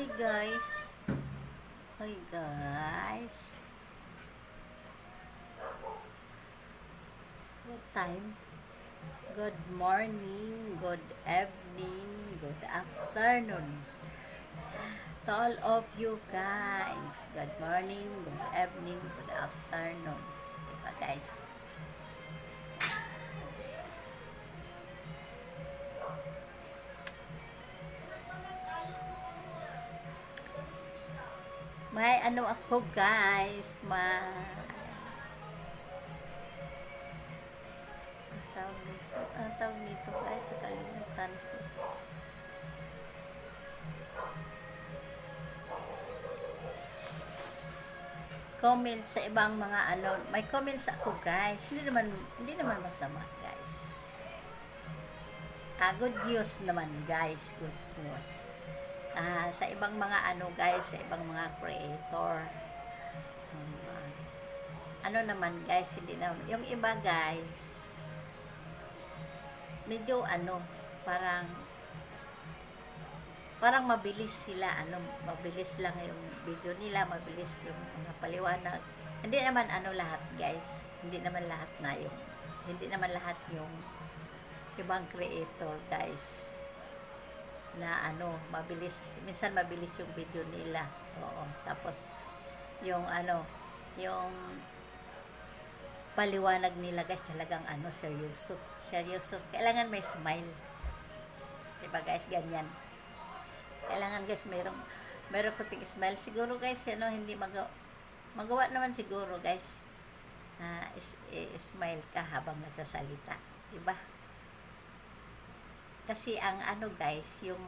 Hi guys. Hi guys. What time? Good morning, good evening, good afternoon to all of you guys. Good morning, good evening, good afternoon. Diba guys? May ano ako guys, ang tawag nito guys, sa kalimutan ko. Comment sa ibang mga ano, may comments ako guys. Hindi naman masama guys. Good news naman guys, good news. Sa ibang mga ano guys, sa ibang mga creator. Um, ano naman guys, hindi naman. Yung iba guys, medyo ano, parang mabilis sila, ano, mabilis lang yung video nila, mabilis yung mga paliwanag. Hindi naman ano lahat guys, hindi naman lahat yung ibang creator guys na ano, minsan mabilis yung video nila. Oo, tapos yung ano, yung paliwanag nila guys talagang ano, seryoso, kailangan may smile, diba guys, ganyan, kailangan guys meron puting smile siguro guys, ano, hindi magawa naman siguro guys, smile ka habang nagsasalita, diba? Kasi ang ano guys, yung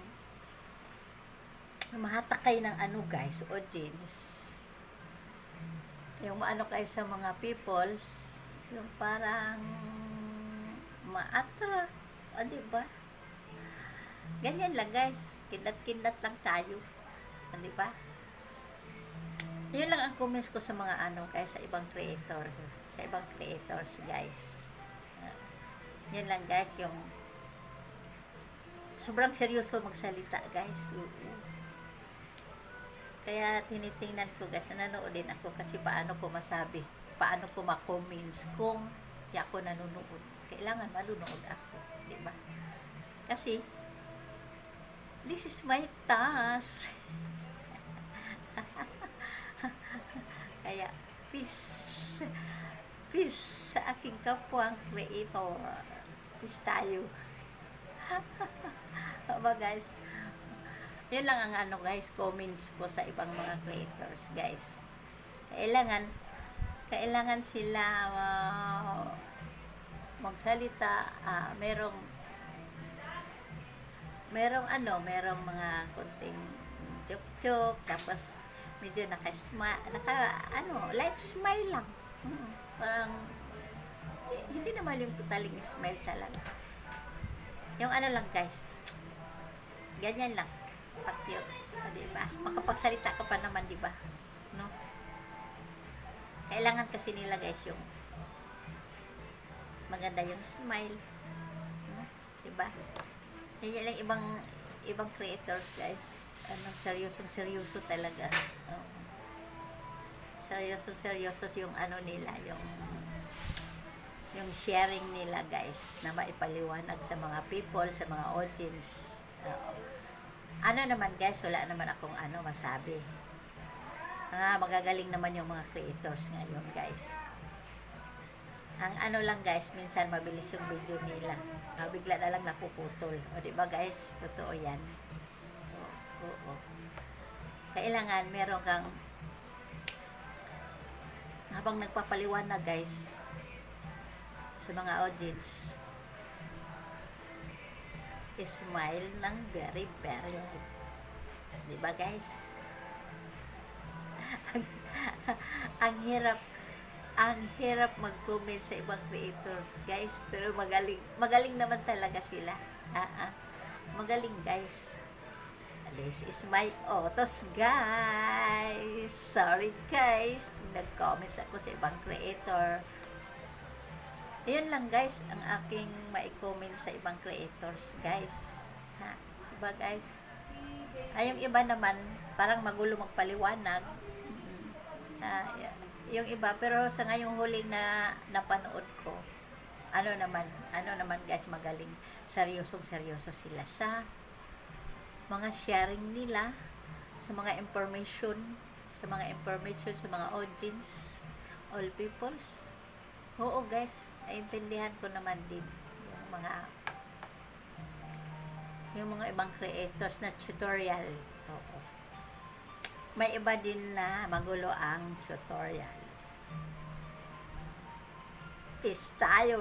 mahatakay ng ano guys, audience, yung ano kayo sa mga peoples, yung parang ma-attract, diba? Ganyan lang guys, kindat-kindat lang tayo, diba? Yun lang ang comments ko sa mga ano guys, sa ibang creators guys. Yun lang guys, yung sobrang seryoso magsalita guys. Kaya tinitingnan ko guys, nanonood din ako kasi paano ko ma-comments kung di ako nanonood. Kailangan manunood ako, di ba? Kasi this is my task. Kaya peace sa aking kapwang creator. Peace tayo. Aba guys, yun lang ang ano guys, comments ko sa ibang mga creators guys. Kailangan sila magsalita, merong mga konting joke, tapos medyo like smile lang. Parang hindi naman yung totaling smile talaga. Yung ano lang guys, ganyan lang, pa-cute, diba? Makapagsalita ka pa naman, diba? No? Kailangan kasi nila guys yung maganda yung smile, no? Diba? Yan lang ibang creators guys, seryoso talaga. Seryoso yung ano nila, yung sharing nila guys, na maipaliwanag sa mga people, sa mga audience. Ano naman guys, wala naman akong ano masabi. Magagaling naman yung mga creators ngayon guys. Ang ano lang guys, minsan mabilis yung video nila, bigla na lang napuputol, o diba guys, totoo yan. Oo. Kailangan meron kang, habang nagpapaliwanag guys sa mga audience, smile ng very very light, diba guys? ang hirap mag-comment sa ibang creators guys, pero magaling naman talaga sila. Magaling guys. This is my autos guys. Sorry guys kung nag-comments ako sa ibang creator. Ayun lang guys ang aking mai-comment sa ibang creators guys. Diba guys? Ay, yung iba naman, parang magulo magpaliwanag. Ah, yung iba, pero sa ngayong huling na napanood ko, ano naman guys, magaling. Seryoso sila sa mga sharing nila, sa mga information, sa mga audience, all peoples. Oo guys, naintindihan ko naman din yung mga ibang creators na tutorial. Oo. May iba din na magulo ang tutorial. Peace tayo,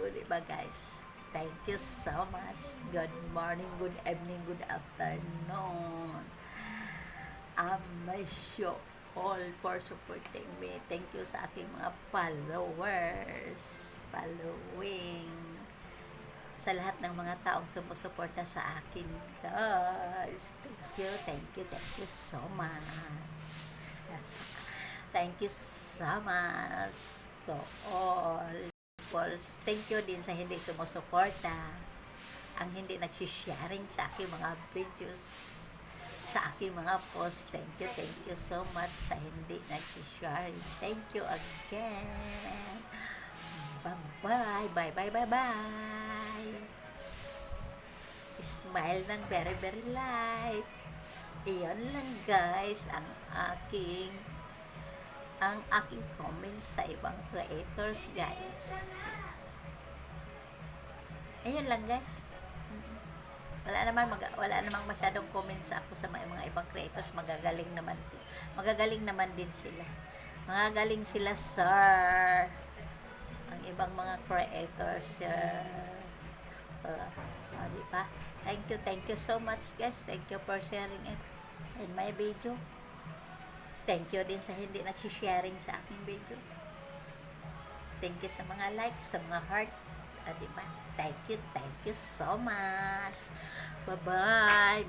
di ba guys? Thank you so much. Good morning, good evening, good afternoon. Miss you all for supporting me. Thank you sa aking mga followers, following, sa lahat ng mga taong sumusuporta sa akin, guys. Thank you so much. Thank you so much to all people. Thank you din sa hindi sumusuporta, ang hindi nagsisharing sa aking mga videos, sa aking mga post. Thank you so much sa hindi nagsisharing. Thank you again. Bye. Smile ng very light. Iyon lang guys ang aking comments sa ibang creators guys. Ayun lang guys. Wala namang masyadong comments ako sa mga ibang creators. Magagaling naman din sila. Magagaling sila, sir. Ang ibang mga creators, sir. Di ba? Thank you so much guys. Thank you for sharing it in my video. Thank you din sa hindi nagsisharing sa aking video. Thank you sa mga likes, sa mga heart. Diba? Thank you so much. Bye.